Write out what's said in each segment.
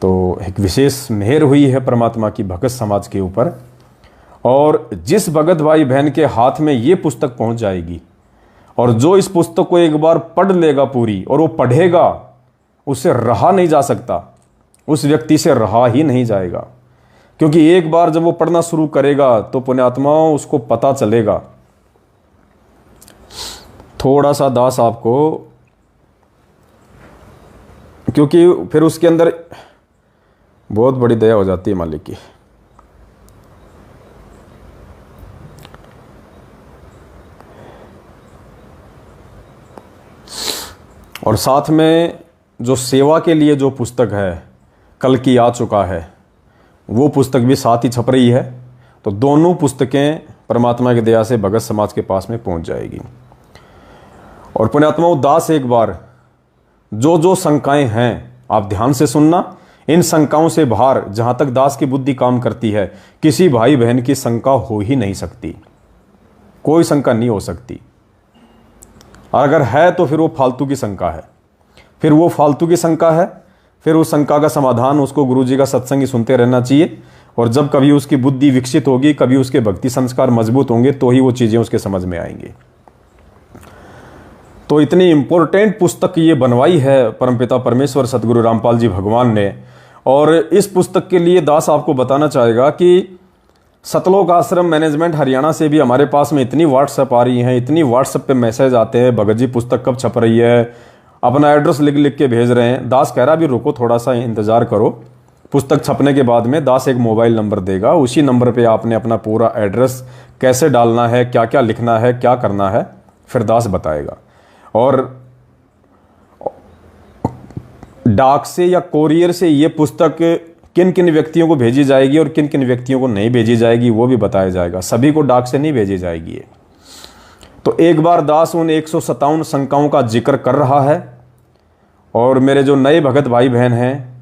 तो एक विशेष मेहर हुई है परमात्मा की भगत समाज के ऊपर, और जिस भगत भाई बहन के हाथ में ये पुस्तक पहुंच जाएगी और जो इस पुस्तक को एक बार पढ़ लेगा पूरी, और वो पढ़ेगा, उससे रहा नहीं जा सकता, उस व्यक्ति से रहा ही नहीं जाएगा। क्योंकि एक बार जब वो पढ़ना शुरू करेगा तो पुण्यात्माओं उसको पता चलेगा। थोड़ा सा दास आपको, क्योंकि फिर उसके अंदर बहुत बड़ी दया हो जाती है मालिक की। और साथ में जो सेवा के लिए जो पुस्तक है कल की आ चुका है, वो पुस्तक भी साथ ही छप रही है। तो दोनों पुस्तकें परमात्मा की दया से भगत समाज के पास में पहुंच जाएगी। और पुण्यात्मा दास एक बार जो जो शंकाएं हैं आप ध्यान से सुनना, इन शंकाओं से बाहर जहां तक दास की बुद्धि काम करती है किसी भाई बहन की शंका हो ही नहीं सकती, कोई शंका नहीं हो सकती। और अगर है तो फिर वो फालतू की शंका है, फिर वो फालतू की शंका है। फिर उस शंका का समाधान उसको गुरुजी का सत्संग ही सुनते रहना चाहिए। और जब कभी उसकी बुद्धि विकसित होगी, कभी उसके भक्ति संस्कार मजबूत होंगे, तो ही वो चीज़ें उसके समझ में आएंगी। तो इतनी इंपॉर्टेंट पुस्तक ये बनवाई है परमपिता परमेश्वर सदगुरु रामपाल जी भगवान ने। और इस पुस्तक के लिए दास आपको बताना चाहेगा कि सतलोक आश्रम मैनेजमेंट हरियाणा से भी हमारे पास में इतनी व्हाट्सएप आ रही हैं, इतनी व्हाट्सएप पे मैसेज आते हैं, भगत जी पुस्तक कब छप रही है, अपना एड्रेस लिख लिख के भेज रहे हैं। दास कह रहा भी रुको, थोड़ा सा इंतजार करो, पुस्तक छपने के बाद में दास एक मोबाइल नंबर देगा, उसी नंबर पे आपने अपना पूरा एड्रेस कैसे डालना है, क्या क्या लिखना है, क्या करना है, फिर दास बताएगा। और डाक से या कोरियर से ये पुस्तक किन किन व्यक्तियों को भेजी जाएगी और किन किन व्यक्तियों को नहीं भेजी जाएगी वो भी बताया जाएगा। सभी को डाक से नहीं भेजी जाएगी ये। तो एक बार दास उन 157 शंकाओं का जिक्र कर रहा है। और मेरे जो नए भगत भाई बहन हैं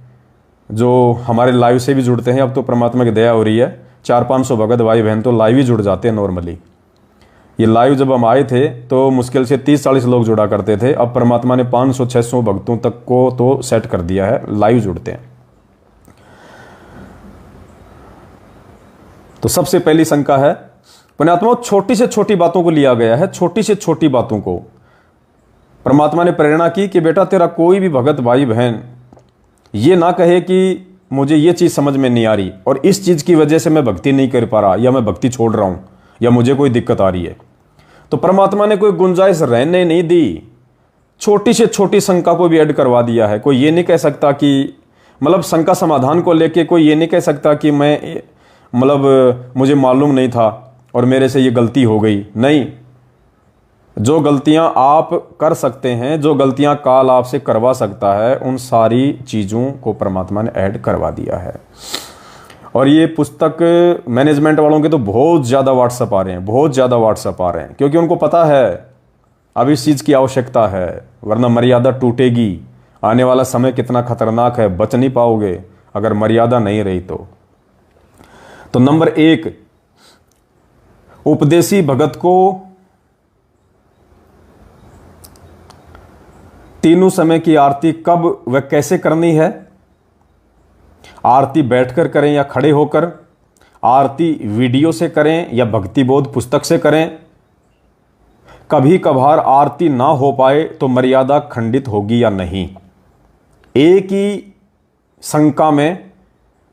जो हमारे लाइव से भी जुड़ते हैं, अब तो परमात्मा की दया हो रही है, 400-500 भगत भाई बहन तो लाइव ही जुड़ जाते हैं नॉर्मली। ये लाइव जब हम आए थे तो मुश्किल से 30-40 लोग जुड़ा करते थे, अब परमात्मा ने 500-600 भक्तों तक को तो सेट कर दिया है, लाइव जुड़ते हैं। तो सबसे पहली शंका है पुण्यात्मा, छोटी से छोटी बातों को लिया गया है, छोटी से छोटी बातों को परमात्मा ने प्रेरणा की कि बेटा तेरा कोई भी भगत भाई बहन ये ना कहे कि मुझे ये चीज़ समझ में नहीं आ रही और इस चीज़ की वजह से मैं भक्ति नहीं कर पा रहा, या मैं भक्ति छोड़ रहा हूँ, या मुझे कोई दिक्कत आ रही है। तो परमात्मा ने कोई गुंजाइश रहने नहीं दी, छोटी से छोटी शंका को भी ऐड करवा दिया है। कोई ये नहीं कह सकता कि मतलब शंका समाधान को लेके कोई ये नहीं कह सकता कि मैं मतलब मुझे मालूम नहीं था और मेरे से ये गलती हो गई। नहीं, जो गलतियां आप कर सकते हैं, जो गलतियां काल आपसे करवा सकता है, उन सारी चीज़ों को परमात्मा ने ऐड करवा दिया है। और ये पुस्तक मैनेजमेंट वालों के तो बहुत ज़्यादा व्हाट्सएप आ रहे हैं, बहुत ज़्यादा व्हाट्सएप आ रहे हैं, क्योंकि उनको पता है अब इस चीज़ की आवश्यकता है, वरना मर्यादा टूटेगी। आने वाला समय कितना खतरनाक है, बच नहीं पाओगे अगर मर्यादा नहीं रही तो नंबर 1, उपदेशी भगत को तीनों समय की आरती कब व कैसे करनी है। आरती बैठकर करें या खड़े होकर, आरती वीडियो से करें या भक्ति बोध पुस्तक से करें। कभी कभार आरती ना हो पाए तो मर्यादा खंडित होगी या नहीं। एक ही शंका में,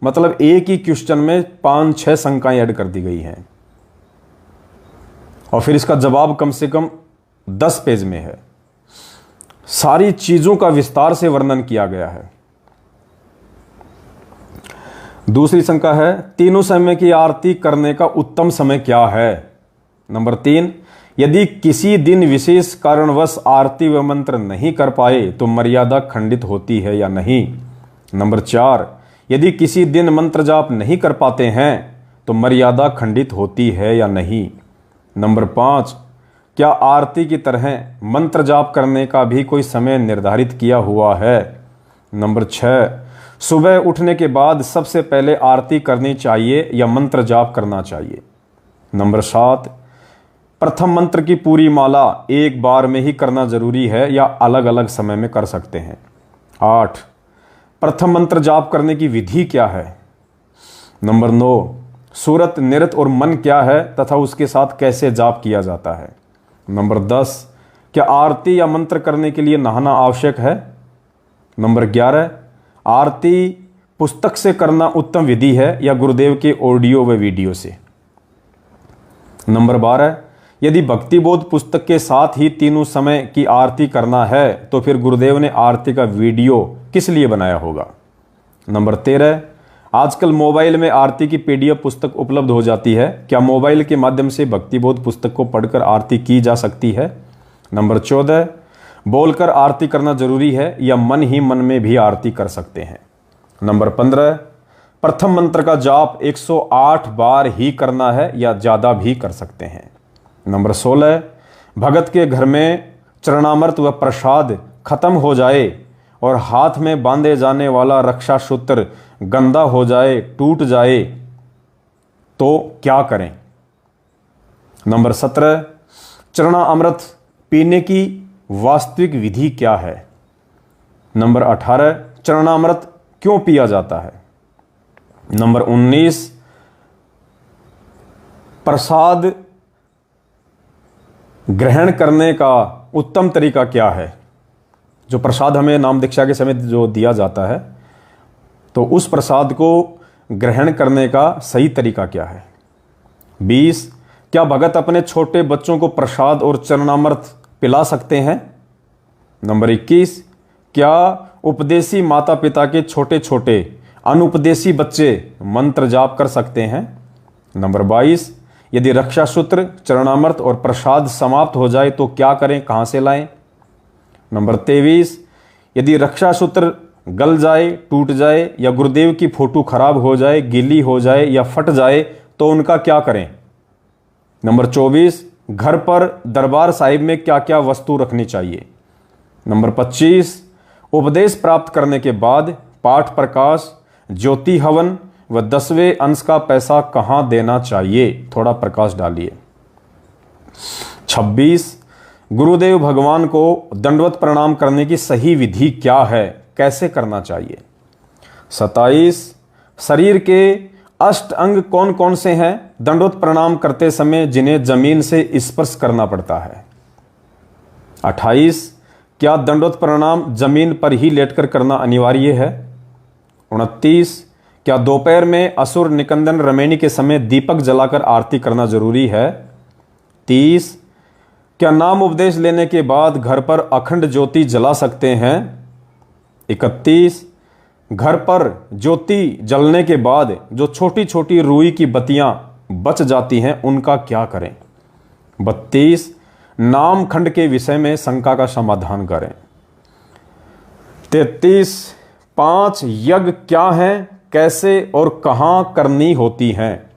मतलब एक ही क्वेश्चन में 5-6 शंकाएं ऐड कर दी गई हैं और फिर इसका जवाब कम से कम 10 पेज में है। सारी चीजों का विस्तार से वर्णन किया गया है। दूसरी शंका है, तीनों समय की आरती करने का उत्तम समय क्या है। नंबर 3, यदि किसी दिन विशेष कारणवश आरती व मंत्र नहीं कर पाए तो मर्यादा खंडित होती है या नहीं। नंबर 4, यदि किसी दिन मंत्र जाप नहीं कर पाते हैं तो मर्यादा खंडित होती है या नहीं। नंबर 5, क्या आरती की तरह मंत्र जाप करने का भी कोई समय निर्धारित किया हुआ है। नंबर 6, सुबह उठने के बाद सबसे पहले आरती करनी चाहिए या मंत्र जाप करना चाहिए। नंबर 7, प्रथम मंत्र की पूरी माला एक बार में ही करना जरूरी है या अलग अलग समय में कर सकते हैं। 8, प्रथम मंत्र जाप करने की विधि क्या है? नंबर 9, सूरत, निरत और मन क्या है तथा उसके साथ कैसे जाप किया जाता है? नंबर 10, क्या आरती या मंत्र करने के लिए नहाना आवश्यक है? नंबर 11, आरती पुस्तक से करना उत्तम विधि है या गुरुदेव के ऑडियो व वीडियो से? नंबर 12, यदि भक्तिबोध पुस्तक के साथ ही तीनों समय की आरती करना है तो फिर गुरुदेव ने आरती का वीडियो किस लिए बनाया होगा? नंबर 13, आजकल मोबाइल में आरती की पीडीएफ पुस्तक उपलब्ध हो जाती है, क्या मोबाइल के माध्यम से भक्तिबोध पुस्तक को पढ़कर आरती की जा सकती है? नंबर 14, बोलकर आरती करना जरूरी है या मन ही मन में भी आरती कर सकते हैं? नंबर 15, प्रथम मंत्र का जाप 108 बार ही करना है या ज़्यादा भी कर सकते हैं? नंबर 16, भगत के घर में चरणामृत व प्रसाद खत्म हो जाए और हाथ में बांधे जाने वाला रक्षा सूत्र गंदा हो जाए, टूट जाए तो क्या करें? नंबर 17, चरणामृत पीने की वास्तविक विधि क्या है? नंबर 18, चरणामृत क्यों पिया जाता है? नंबर 19, प्रसाद ग्रहण करने का उत्तम तरीका क्या है? जो प्रसाद हमें नाम दीक्षा के समय जो दिया जाता है तो उस प्रसाद को ग्रहण करने का सही तरीका क्या है? 20, क्या भगत अपने छोटे बच्चों को प्रसाद और चरणामृत पिला सकते हैं? नंबर 21, क्या उपदेशी माता पिता के छोटे छोटे अनुपदेशी बच्चे मंत्र जाप कर सकते हैं? नंबर 22, यदि रक्षा सूत्र, चरणामृत और प्रसाद समाप्त हो जाए तो क्या करें, कहां से लाएं? नंबर 23, यदि रक्षा सूत्र गल जाए, टूट जाए या गुरुदेव की फोटो खराब हो जाए, गीली हो जाए या फट जाए तो उनका क्या करें? नंबर 24, घर पर दरबार साहिब में क्या क्या वस्तु रखनी चाहिए? नंबर 25, उपदेश प्राप्त करने के बाद पाठ प्रकाश, ज्योति हवन व 10वें अंश का पैसा कहां देना चाहिए? थोड़ा प्रकाश डालिए। 26, गुरुदेव भगवान को दंडवत प्रणाम करने की सही विधि क्या है, कैसे करना चाहिए? 27, शरीर के अष्ट अंग कौन कौन से हैं दंडवत प्रणाम करते समय जिन्हें जमीन से स्पर्श करना पड़ता है? 28, क्या दंडवत प्रणाम जमीन पर ही लेटकर करना अनिवार्य है? 29, क्या दोपहर में असुर निकंदन रमेणी के समय दीपक जलाकर आरती करना जरूरी है? 30, क्या नाम उपदेश लेने के बाद घर पर अखंड ज्योति जला सकते हैं? 31, घर पर ज्योति जलने के बाद जो छोटी छोटी रुई की बत्तियां बच जाती हैं उनका क्या करें? 32, नाम खंड के विषय में शंका का समाधान करें। 33, 5 यज्ञ क्या हैं, कैसे और कहां करनी होती हैं?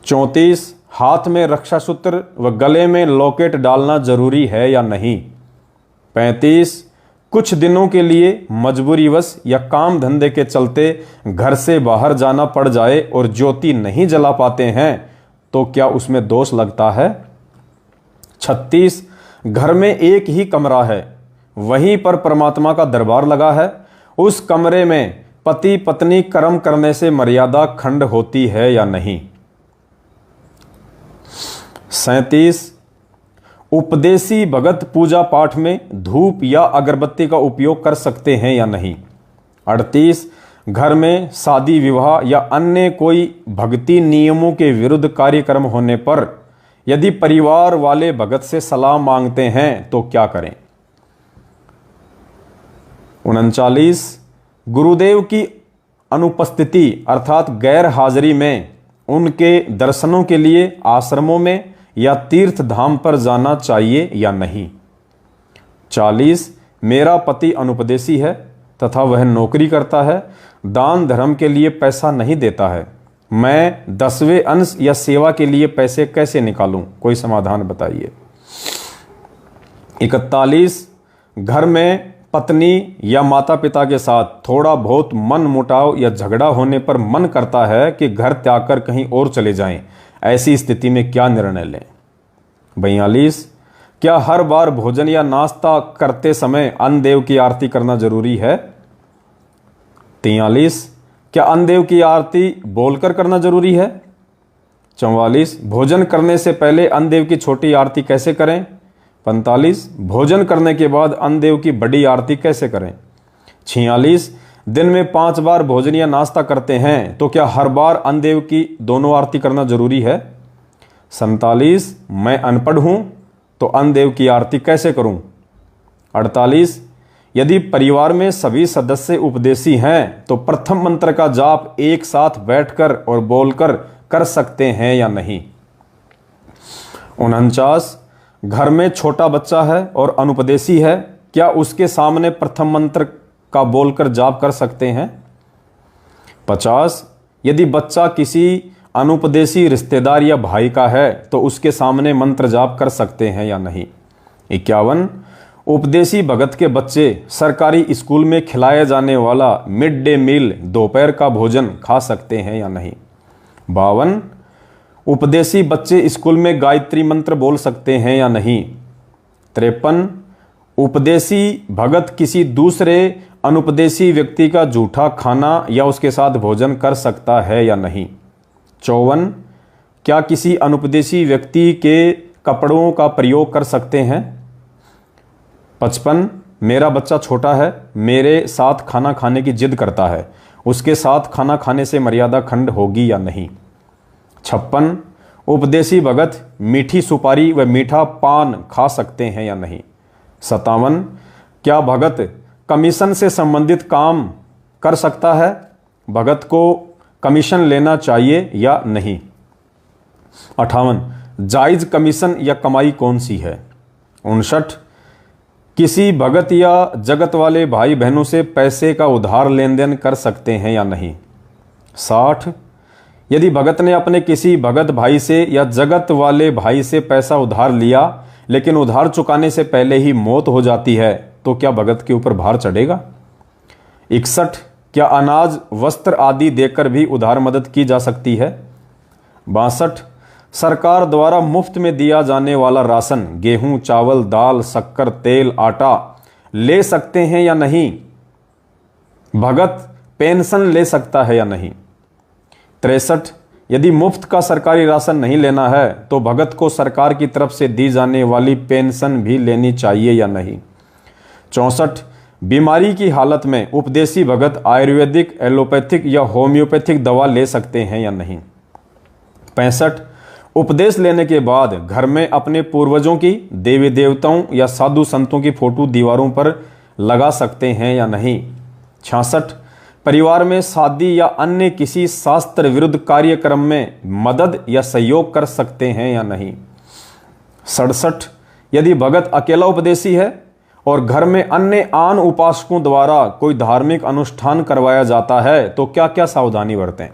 34, हाथ में रक्षा सूत्र व गले में लॉकेट डालना जरूरी है या नहीं? 35, कुछ दिनों के लिए मजबूरीवश या काम धंधे के चलते घर से बाहर जाना पड़ जाए और ज्योति नहीं जला पाते हैं तो क्या उसमें दोष लगता है? 36, घर में एक ही कमरा है, वहीं पर परमात्मा का दरबार लगा है, उस कमरे में पति पत्नी कर्म करने से मर्यादा खंड होती है या नहीं? 37, उपदेशी भगत पूजा पाठ में धूप या अगरबत्ती का उपयोग कर सकते हैं या नहीं? 38, घर में शादी विवाह या अन्य कोई भक्ति नियमों के विरुद्ध कार्यक्रम होने पर यदि परिवार वाले भगत से सलाह मांगते हैं तो क्या करें? 39, गुरुदेव की अनुपस्थिति अर्थात गैर हाजिरी में उनके दर्शनों के लिए आश्रमों में या तीर्थ धाम पर जाना चाहिए या नहीं? 40, मेरा पति अनुपदेशी है तथा वह नौकरी करता है, दान धर्म के लिए पैसा नहीं देता है, मैं 10वें अंश या सेवा के लिए पैसे कैसे निकालूं, कोई समाधान बताइए। 41, घर में पत्नी या माता पिता के साथ थोड़ा बहुत मन मुटाव या झगड़ा होने पर मन करता है कि घर त्याग कर कहीं और चले जाएं, ऐसी स्थिति में क्या निर्णय लें? 42, क्या हर बार भोजन या नाश्ता करते समय अन्न देव की आरती करना जरूरी है? 43, क्या अन्नदेव की आरती बोलकर करना जरूरी है? 44, भोजन करने से पहले अन्नदेव की छोटी आरती कैसे करें? 45, भोजन करने के बाद अन्नदेव की बड़ी आरती कैसे करें? 46, दिन में 5 बार भोजन या नाश्ता करते हैं तो क्या हर बार अन्नदेव की दोनों आरती करना जरूरी है? 47, मैं अनपढ़ हूं तो अन्नदेव की आरती कैसे करूं? 48, यदि परिवार में सभी सदस्य उपदेशी हैं तो प्रथम मंत्र का जाप एक साथ बैठकर और बोलकर कर सकते हैं या नहीं? 49, घर में छोटा बच्चा है और अनुपदेशी है, क्या उसके सामने प्रथम मंत्र का बोलकर जाप कर सकते हैं? 50, यदि बच्चा किसी अनुपदेशी रिश्तेदार या भाई का है तो उसके सामने मंत्र जाप कर सकते हैं या नहीं? 51, उपदेशी भगत के बच्चे सरकारी स्कूल में खिलाया जाने वाला मिड डे मील दोपहर का भोजन खा सकते हैं या नहीं? 52, उपदेशी बच्चे स्कूल में गायत्री मंत्र बोल सकते हैं या नहीं? 53, उपदेशी भगत किसी दूसरे अनुपदेशी व्यक्ति का जूठा खाना या उसके साथ भोजन कर सकता है या नहीं? 54, क्या किसी अनुपदेशी व्यक्ति के कपड़ों का प्रयोग कर सकते हैं? 55, मेरा बच्चा छोटा है, मेरे साथ खाना खाने की जिद करता है, उसके साथ खाना खाने से मर्यादा खंड होगी या नहीं? 56, उपदेशी भगत मीठी सुपारी व मीठा पान खा सकते हैं या नहीं? 57, क्या भगत कमीशन से संबंधित काम कर सकता है? भगत को कमीशन लेना चाहिए या नहीं? 58, जायज कमीशन या कमाई कौन सी है? 59, किसी भगत या जगत वाले भाई बहनों से पैसे का उधार लेन देन कर सकते हैं या नहीं? 60, यदि भगत ने अपने किसी भगत भाई से या जगत वाले भाई से पैसा उधार लिया लेकिन उधार चुकाने से पहले ही मौत हो जाती है तो क्या भगत के ऊपर भार चढ़ेगा? 61, क्या अनाज वस्त्र आदि देकर भी उधार मदद की जा सकती है? 62, सरकार द्वारा मुफ्त में दिया जाने वाला राशन गेहूं, चावल, दाल, शक्कर, तेल, आटा ले सकते हैं या नहीं? भगत पेंशन ले सकता है या नहीं? 63, यदि मुफ्त का सरकारी राशन नहीं लेना है तो भगत को सरकार की तरफ से दी जाने वाली पेंशन भी लेनी चाहिए या नहीं? 64, बीमारी की हालत में उपदेशी भगत आयुर्वेदिक, एलोपैथिक या होम्योपैथिक दवा ले सकते हैं या नहीं? 65, उपदेश लेने के बाद घर में अपने पूर्वजों की, देवी देवताओं या साधु संतों की फोटो दीवारों पर लगा सकते हैं या नहीं? 66, परिवार में शादी या अन्य किसी शास्त्र विरुद्ध कार्यक्रम में मदद या सहयोग कर सकते हैं या नहीं? 67, यदि भगत अकेला उपदेशी है और घर में अन्य आन उपासकों द्वारा कोई धार्मिक अनुष्ठान करवाया जाता है तो क्या क्या सावधानी बरतें?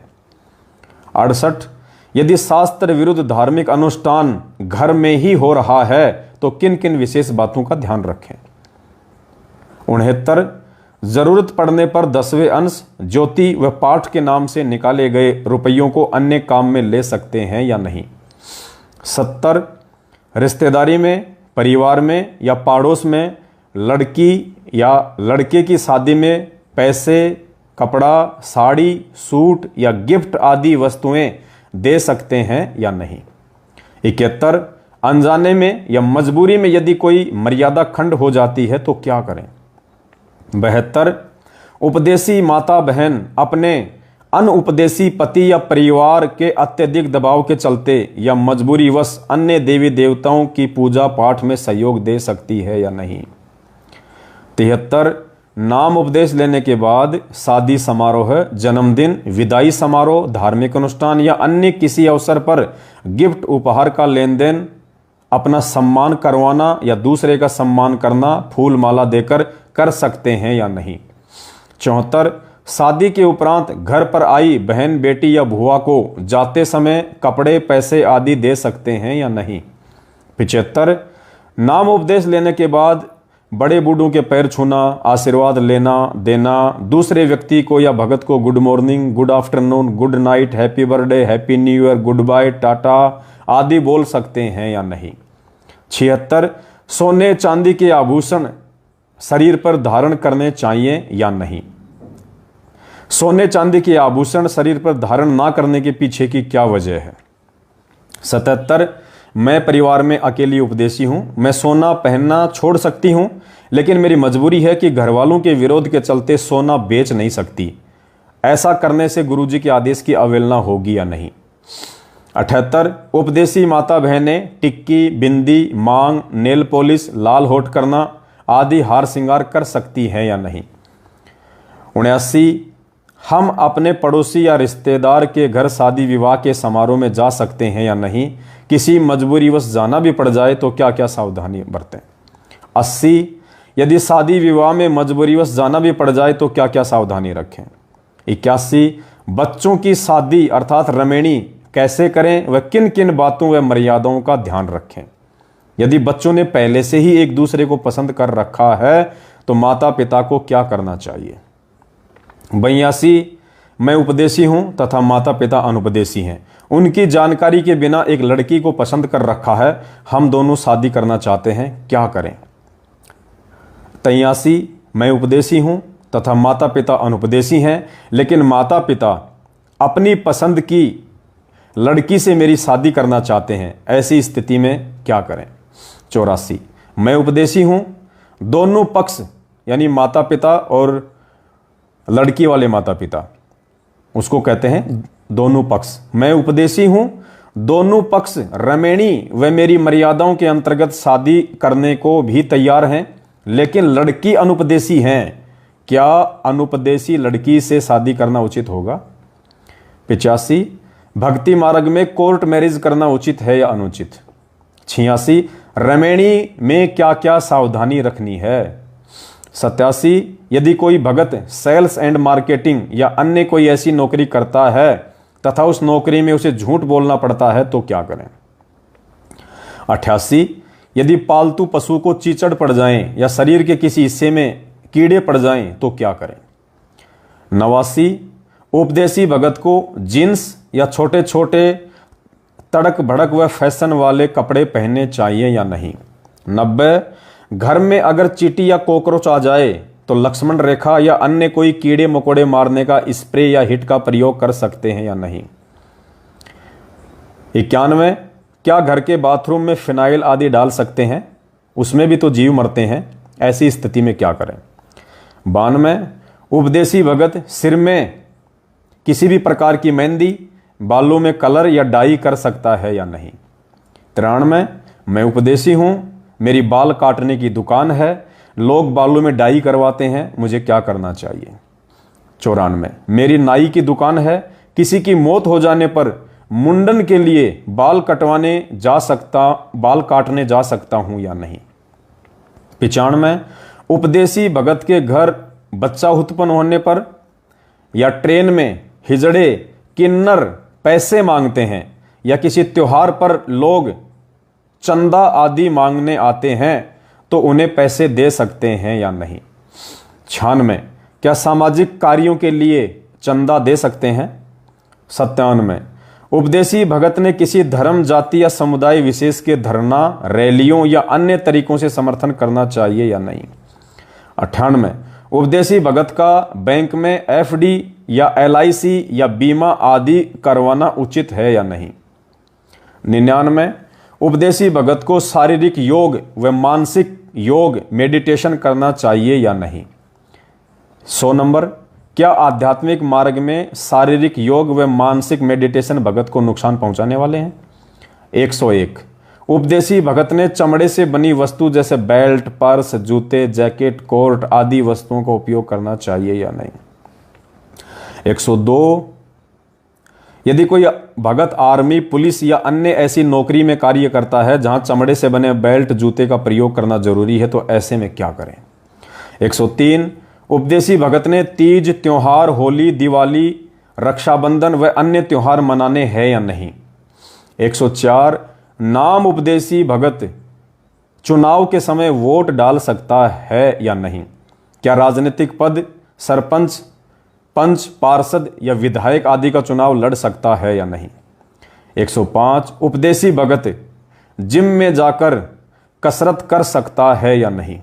68, यदि शास्त्र विरुद्ध धार्मिक अनुष्ठान घर में ही हो रहा है तो किन किन विशेष बातों का ध्यान रखें? 69, जरूरत पड़ने पर 10वें अंश ज्योति व पाठ के नाम से निकाले गए रुपयों को अन्य काम में ले सकते हैं या नहीं? 70, रिश्तेदारी में, परिवार में या पड़ोस में लड़की या लड़के की शादी में पैसे, कपड़ा, साड़ी, सूट या गिफ्ट आदि वस्तुएं दे सकते हैं या नहीं? 71, अनजाने में या मजबूरी में यदि कोई मर्यादा खंड हो जाती है तो क्या करें? 72, उपदेशी माता बहन अपने अनुपदेशी पति या परिवार के अत्यधिक दबाव के चलते या मजबूरीवश अन्य देवी देवताओं की पूजा पाठ में सहयोग दे सकती है या नहीं? 73, नाम उपदेश लेने के बाद शादी समारोह, जन्मदिन, विदाई समारोह, धार्मिक अनुष्ठान या अन्य किसी अवसर पर गिफ्ट उपहार का लेन देन, अपना सम्मान करवाना या दूसरे का सम्मान करना फूल माला देकर कर सकते हैं या नहीं? 74, शादी के उपरांत घर पर आई बहन, बेटी या भुआ को जाते समय कपड़े, पैसे आदि दे सकते हैं या नहीं? 75, नाम उपदेश लेने के बाद बड़े बूढ़ों के पैर छूना, आशीर्वाद लेना देना, दूसरे व्यक्ति को या भगत को good morning, good afternoon, good night, happy birthday, happy new year, goodbye, tata आदि बोल सकते हैं या नहीं? 76, सोने चांदी के आभूषण शरीर पर धारण करने चाहिए या नहीं? सोने चांदी के आभूषण शरीर पर धारण ना करने के पीछे की क्या वजह है? 77 मैं परिवार में अकेली उपदेशी हूं। मैं सोना पहनना छोड़ सकती हूं, लेकिन मेरी मजबूरी है कि घर वालों के विरोध के चलते सोना बेच नहीं सकती। ऐसा करने से गुरुजी के आदेश की अवहेलना होगी या नहीं? 78 उपदेशी माता बहनें टिक्की, बिंदी, मांग, नेल पॉलिश, लाल होठ करना आदि हार श्रृंगार कर सकती हैं या नहीं? 79 हम अपने पड़ोसी या रिश्तेदार के घर शादी विवाह के समारोह में जा सकते हैं या नहीं? किसी मजबूरीवश जाना भी पड़ जाए तो क्या क्या सावधानी बरतें? 80 यदि शादी विवाह में मजबूरीवश जाना भी पड़ जाए तो क्या क्या सावधानी रखें? 81 बच्चों की शादी अर्थात रमेणी कैसे करें व किन किन बातों व मर्यादाओं का ध्यान रखें? यदि बच्चों ने पहले से ही एक दूसरे को पसंद कर रखा है तो माता पिता को क्या करना चाहिए? 82 मैं उपदेशी हूं तथा माता पिता अनुपदेशी हैं। उनकी जानकारी के बिना एक लड़की को पसंद कर रखा है, हम दोनों शादी करना चाहते हैं, क्या करें? 83 मैं उपदेशी हूं तथा माता पिता अनुपदेशी हैं, लेकिन माता पिता अपनी पसंद की लड़की से मेरी शादी करना चाहते हैं, ऐसी स्थिति में क्या करें? 84 मैं उपदेशी हूं, दोनों पक्ष यानी माता पिता और लड़की वाले माता पिता, उसको कहते हैं दोनों पक्ष। मैं उपदेशी हूं, दोनों पक्ष रमेणी व मेरी मर्यादाओं के अंतर्गत शादी करने को भी तैयार हैं, लेकिन लड़की अनुपदेशी हैं। क्या अनुपदेशी लड़की से शादी करना उचित होगा? 85 भक्ति मार्ग में कोर्ट मैरिज करना उचित है या अनुचित? 86 रमेणी में क्या क्या सावधानी रखनी है? 87 यदि कोई भगत सेल्स एंड मार्केटिंग या अन्य कोई ऐसी नौकरी करता है तथा उस नौकरी में उसे झूठ बोलना पड़ता है तो क्या करें? 88 यदि पालतू पशु को चीचड़ पड़ जाएं या शरीर के किसी हिस्से में कीड़े पड़ जाएं तो क्या करें? 89 उपदेशी भगत को जींस या छोटे छोटे तड़क भड़क व फैशन वाले कपड़े पहनने चाहिए या नहीं? 90 घर में अगर चींटी या कॉकरोच आ जाए तो लक्ष्मण रेखा या अन्य कोई कीड़े मकोड़े मारने का स्प्रे या हिट का प्रयोग कर सकते हैं या नहीं? 91 क्या घर के बाथरूम में फिनाइल आदि डाल सकते हैं? उसमें भी तो जीव मरते हैं, ऐसी स्थिति में क्या करें? 92 उपदेशी भगत सिर में किसी भी प्रकार की मेहंदी, बालों में कलर या डाई कर सकता है या नहीं? 93 मैं उपदेशी हूं, मेरी बाल काटने की दुकान है, लोग बालों में डाई करवाते हैं, मुझे क्या करना चाहिए? 94 मेरी नाई की दुकान है, किसी की मौत हो जाने पर मुंडन के लिए बाल काटने जा सकता हूं या नहीं? 95 उपदेशी भगत के घर बच्चा उत्पन्न होने पर या ट्रेन में हिजड़े किन्नर पैसे मांगते हैं या किसी त्योहार पर लोग चंदा आदि मांगने आते हैं तो उन्हें पैसे दे सकते हैं या नहीं? 96 क्या सामाजिक कार्यों के लिए चंदा दे सकते हैं? 97 उपदेशी भगत ने किसी धर्म, जाति या समुदाय विशेष के धरना, रैलियों या अन्य तरीकों से समर्थन करना चाहिए या नहीं? 98 उपदेशी भगत का बैंक में एफडी या एलआईसी या बीमा आदि करवाना उचित है या नहीं? 99 उपदेशी भगत को शारीरिक योग व मानसिक योग मेडिटेशन करना चाहिए या नहीं? 100 नंबर क्या आध्यात्मिक मार्ग में शारीरिक योग व मानसिक मेडिटेशन भगत को नुकसान पहुंचाने वाले हैं? 101 उपदेशी भगत ने चमड़े से बनी वस्तु जैसे बेल्ट, पर्स, जूते, जैकेट, कोट आदि वस्तुओं का उपयोग करना चाहिए या नहीं? 102 यदि कोई भगत आर्मी, पुलिस या अन्य ऐसी नौकरी में कार्य करता है जहां चमड़े से बने बेल्ट, जूते का प्रयोग करना जरूरी है तो ऐसे में क्या करें? 103 उपदेशी भगत ने तीज, त्योहार, होली, दिवाली, रक्षाबंधन व अन्य त्योहार मनाने हैं या नहीं? 104 नाम उपदेशी भगत चुनाव के समय वोट डाल सकता है या नहीं? क्या राजनीतिक पद, सरपंच, पंच, पार्षद या विधायक आदि का चुनाव लड़ सकता है या नहीं? 105 उपदेशी भगत जिम में जाकर कसरत कर सकता है या नहीं?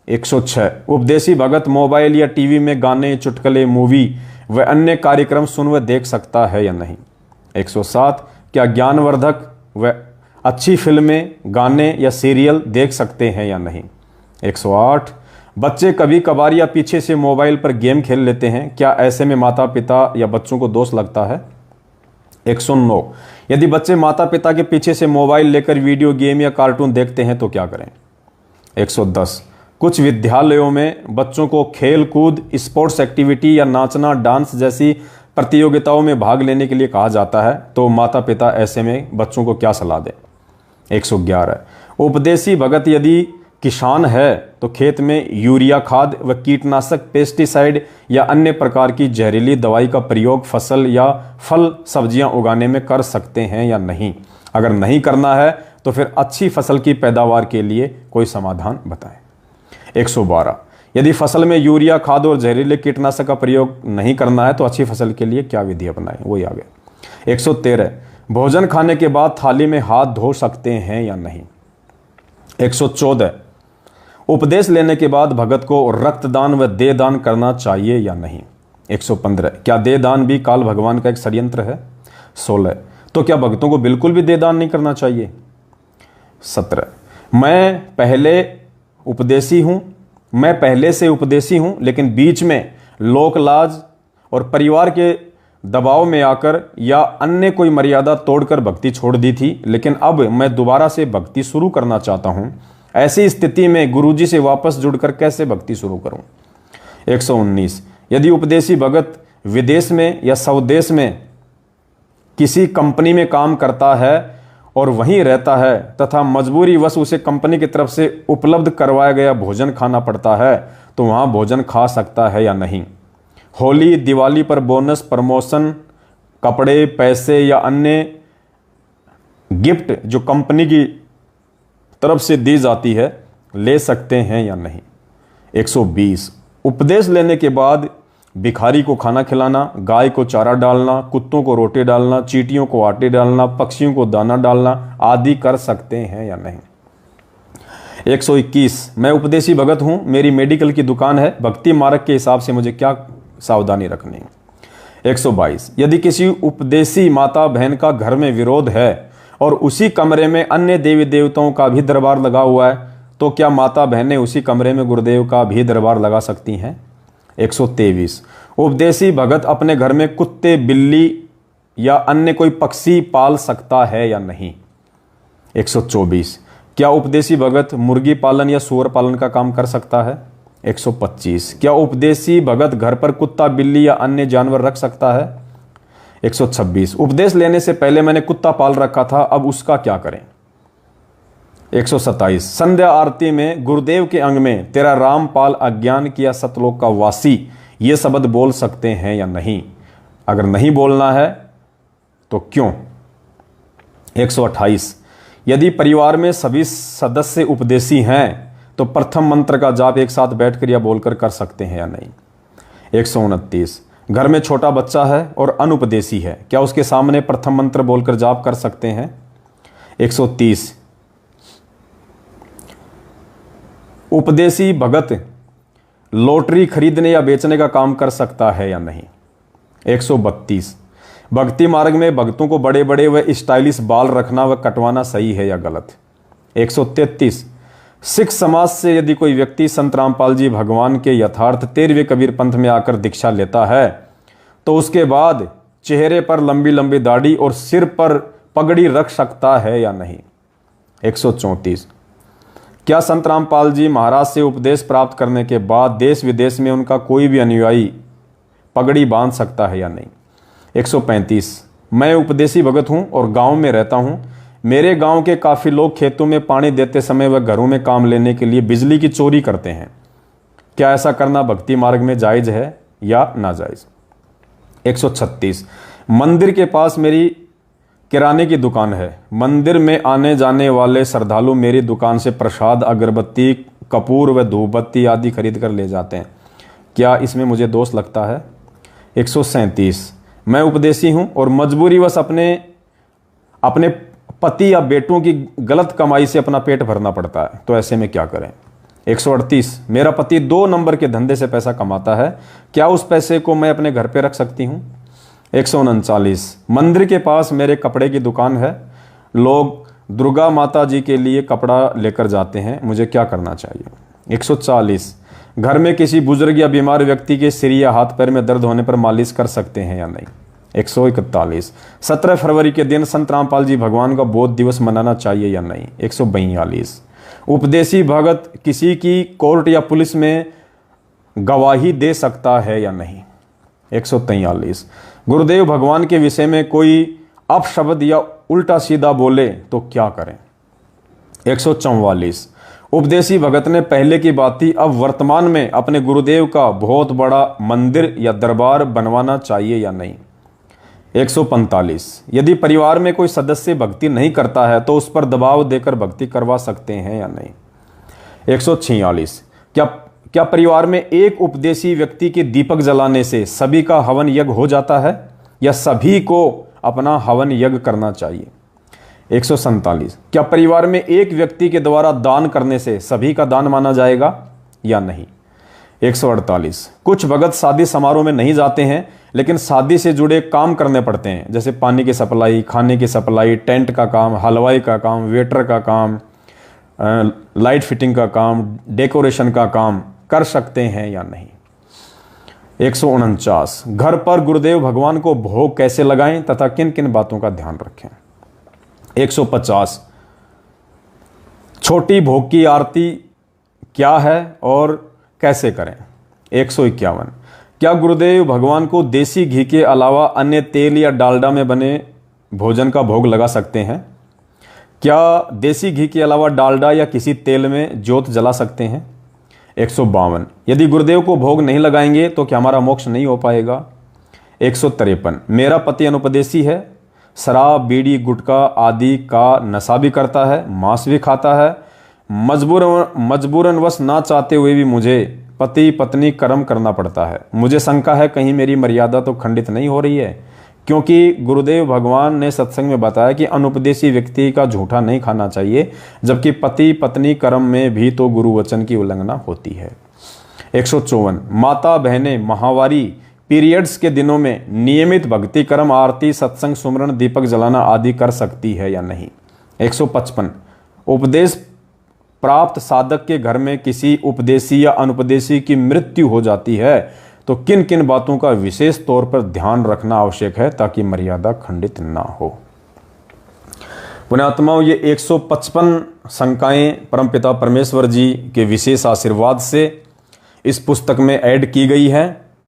106 उपदेशी भगत मोबाइल या टीवी में गाने, चुटकुले, मूवी वह अन्य कार्यक्रम सुन व देख सकता है या नहीं। 107 क्या ज्ञानवर्धक व अच्छी फिल्में, गाने या सीरियल देख सकते हैं या नहीं। 108 बच्चे कभी कभार या पीछे से मोबाइल पर गेम खेल लेते हैं, क्या ऐसे में माता पिता या बच्चों को दोष लगता है। 109 यदि बच्चे माता पिता के पीछे से मोबाइल लेकर वीडियो गेम या कार्टून देखते हैं तो क्या करें। 110 कुछ विद्यालयों में बच्चों को खेल कूद, स्पोर्ट्स एक्टिविटी या नाचना, डांस जैसी प्रतियोगिताओं में भाग लेने के लिए कहा जाता है, तो माता पिता ऐसे में बच्चों को क्या सलाह दें। 111 उपदेशी भगत यदि किसान है तो खेत में यूरिया खाद व कीटनाशक, पेस्टिसाइड या अन्य प्रकार की जहरीली दवाई का प्रयोग फसल या फल सब्जियां उगाने में कर सकते हैं या नहीं। अगर नहीं करना है तो फिर अच्छी फसल की पैदावार के लिए कोई समाधान बताएं। 112 यदि फसल में यूरिया खाद और जहरीले कीटनाशक का प्रयोग नहीं करना है तो अच्छी फसल के लिए क्या विधि अपनाएं, वही आ गया। 113 भोजन खाने के बाद थाली में हाथ धो सकते हैं या नहीं। 114 उपदेश लेने के बाद भगत को रक्तदान व देहदान करना चाहिए या नहीं। 115 क्या देहदान भी काल भगवान का एक षड्यंत्र है। 16 तो क्या भक्तों को बिल्कुल भी देहदान नहीं करना चाहिए। 17 मैं पहले से उपदेशी हूं, लेकिन बीच में लोक लाज और परिवार के दबाव में आकर या अन्य कोई मर्यादा तोड़कर भक्ति छोड़ दी थी, लेकिन अब मैं दोबारा से भक्ति शुरू करना चाहता हूं। ऐसी स्थिति में गुरुजी से वापस जुड़कर कैसे भक्ति शुरू करूं। 119 यदि उपदेशी भगत विदेश में या स्वदेश में किसी कंपनी में काम करता है और वहीं रहता है तथा मजबूरी वश उसे कंपनी की तरफ से उपलब्ध करवाया गया भोजन खाना पड़ता है, तो वहां भोजन खा सकता है या नहीं। होली दिवाली पर बोनस, प्रमोशन, कपड़े, पैसे या अन्य गिफ्ट जो कंपनी की तरफ से दी जाती है ले सकते हैं या नहीं। 120 उपदेश लेने के बाद भिखारी को खाना खिलाना, गाय को चारा डालना, कुत्तों को रोटी डालना, चींटियों को आटे डालना, पक्षियों को दाना डालना आदि कर सकते हैं या नहीं। 121 मैं उपदेशी भगत हूं, मेरी मेडिकल की दुकान है, भक्ति मार्ग के हिसाब से मुझे क्या सावधानी रखनी है। 122 यदि किसी उपदेशी माता बहन का घर में विरोध है और उसी कमरे में अन्य देवी देवताओं का भी दरबार लगा हुआ है, तो क्या माता बहनें उसी कमरे में गुरुदेव का भी दरबार लगा सकती हैं। 123 उपदेशी भगत अपने घर में कुत्ते, बिल्ली या अन्य कोई पक्षी पाल सकता है या नहीं। 124 क्या उपदेशी भगत मुर्गी पालन या सूअर पालन का काम कर सकता है। 125 क्या उपदेशी भगत घर पर कुत्ता, बिल्ली या अन्य जानवर रख सकता है। 126 उपदेश लेने से पहले मैंने कुत्ता पाल रखा था, अब उसका क्या करें। 127 संध्या आरती में गुरुदेव के अंग में तेरा रामपाल अज्ञान किया सतलोक का वासी, ये शब्द बोल सकते हैं या नहीं। अगर नहीं बोलना है तो क्यों। 128 यदि परिवार में सभी सदस्य उपदेशी हैं तो प्रथम मंत्र का जाप एक साथ बैठकर या बोलकर कर सकते हैं या नहीं। 129 घर में छोटा बच्चा है और अनुपदेशी है, क्या उसके सामने प्रथम मंत्र बोलकर जाप कर सकते हैं। 130 उपदेशी भगत लॉटरी खरीदने या बेचने का काम कर सकता है या नहीं। 132 भक्ति मार्ग में भक्तों को बड़े बड़े व स्टाइलिश बाल रखना व कटवाना सही है या गलत। 133 सिख समाज से यदि कोई व्यक्ति संत रामपाल जी भगवान के यथार्थ 13वें कबीर पंथ में आकर दीक्षा लेता है तो उसके बाद चेहरे पर लंबी लंबी दाढ़ी और सिर पर पगड़ी रख सकता है या नहीं। 134 क्या संत रामपाल जी महाराज से उपदेश प्राप्त करने के बाद देश विदेश में उनका कोई भी अनुयायी पगड़ी बांध सकता है या नहीं। 135 मैं उपदेशी भगत हूं और गांव में रहता हूं, मेरे गांव के काफी लोग खेतों में पानी देते समय व घरों में काम लेने के लिए बिजली की चोरी करते हैं, क्या ऐसा करना भक्ति मार्ग में जायज है या नाजायज। 136 मंदिर के पास मेरी किराने की दुकान है, मंदिर में आने जाने वाले श्रद्धालु मेरी दुकान से प्रसाद, अगरबत्ती, कपूर व धूपबत्ती आदि खरीद कर ले जाते हैं, क्या इसमें मुझे दोष लगता है। 137 मैं उपदेशी हूं और मजबूरीवश अपने पति या बेटों की गलत कमाई से अपना पेट भरना पड़ता है, तो ऐसे में क्या करें। 138, मेरा पति 2 नंबर के धंधे से पैसा कमाता है, क्या उस पैसे को मैं अपने घर पे रख सकती हूँ? 139, मंदिर के पास मेरे कपड़े की दुकान है, लोग दुर्गा माता जी के लिए कपड़ा लेकर जाते हैं, मुझे क्या करना चाहिए? 140, घर में किसी बुजुर्ग या बीमार व्यक्ति के सिर या हाथ पैर में दर्द होने पर मालिश कर सकते हैं या नहीं? 141, 17 फरवरी के दिन संत रामपाल जी भगवान का बोध दिवस मनाना चाहिए या नहीं? 142, उपदेशी भगत किसी की कोर्ट या पुलिस में गवाही दे सकता है या नहीं? 143, गुरुदेव भगवान के विषय में कोई अपशब्द या उल्टा सीधा बोले तो क्या करें? 144, उपदेशी भगत ने पहले की बाती अब वर्तमान में अपने गुरुदेव का बहुत बड़ा मंदिर या दरबार बनवाना चाहिए या नहीं? 145, यदि परिवार में कोई सदस्य भक्ति नहीं करता है तो उस पर दबाव देकर भक्ति करवा सकते हैं या नहीं? 146, क्या परिवार में एक उपदेशी व्यक्ति के दीपक जलाने से सभी का हवन यज्ञ हो जाता है या सभी को अपना हवन यज्ञ करना चाहिए? 147, क्या परिवार में एक व्यक्ति के द्वारा दान करने से सभी का दान माना जाएगा या नहीं? 148, कुछ भगत शादी समारोह में नहीं जाते हैं लेकिन शादी से जुड़े काम करने पड़ते हैं, जैसे पानी की सप्लाई, खाने की सप्लाई, टेंट का काम, हलवाई का काम, वेटर का काम, लाइट फिटिंग का काम, डेकोरेशन का काम कर सकते हैं या नहीं? 149, घर पर गुरुदेव भगवान को भोग कैसे लगाएं तथा किन किन बातों का ध्यान रखें? 150, छोटी भोग की आरती क्या है और कैसे करें? 151, क्या गुरुदेव भगवान को देसी घी के अलावा अन्य तेल या डालडा में बने भोजन का भोग लगा सकते हैं? क्या देसी घी के अलावा डालडा या किसी तेल में जोत जला सकते हैं? 152, यदि गुरुदेव को भोग नहीं लगाएंगे तो क्या हमारा मोक्ष नहीं हो पाएगा? 153, मेरा पति अनुपदेशी है, शराब बीड़ी गुटखा आदि का नशा भी करता है, मांस भी खाता है, मजबूरनवश ना चाहते हुए भी मुझे पति पत्नी कर्म करना पड़ता है। मुझे शंका है कहीं मेरी मर्यादा तो खंडित नहीं हो रही है, क्योंकि गुरुदेव भगवान ने सत्संग में बताया कि अनुपदेशी व्यक्ति का झूठा नहीं खाना चाहिए, जबकि पति पत्नी कर्म में भी तो गुरु वचन की उल्लंघना होती है। 154, माता बहनें माहवारी पीरियड्स के दिनों में नियमित भक्ति कर्म, आरती, सत्संग, सुमरण, दीपक जलाना आदि कर सकती है या नहीं? 155, उपदेश प्राप्त साधक के घर में किसी उपदेशी या अनुपदेशी की मृत्यु हो जाती है तो किन किन बातों का विशेष तौर पर ध्यान रखना आवश्यक है ताकि मर्यादा खंडित ना हो? पुण्यात्माओं, ये 155 शंकाएं परमपिता परमेश्वर जी के विशेष आशीर्वाद से इस पुस्तक में ऐड की गई है।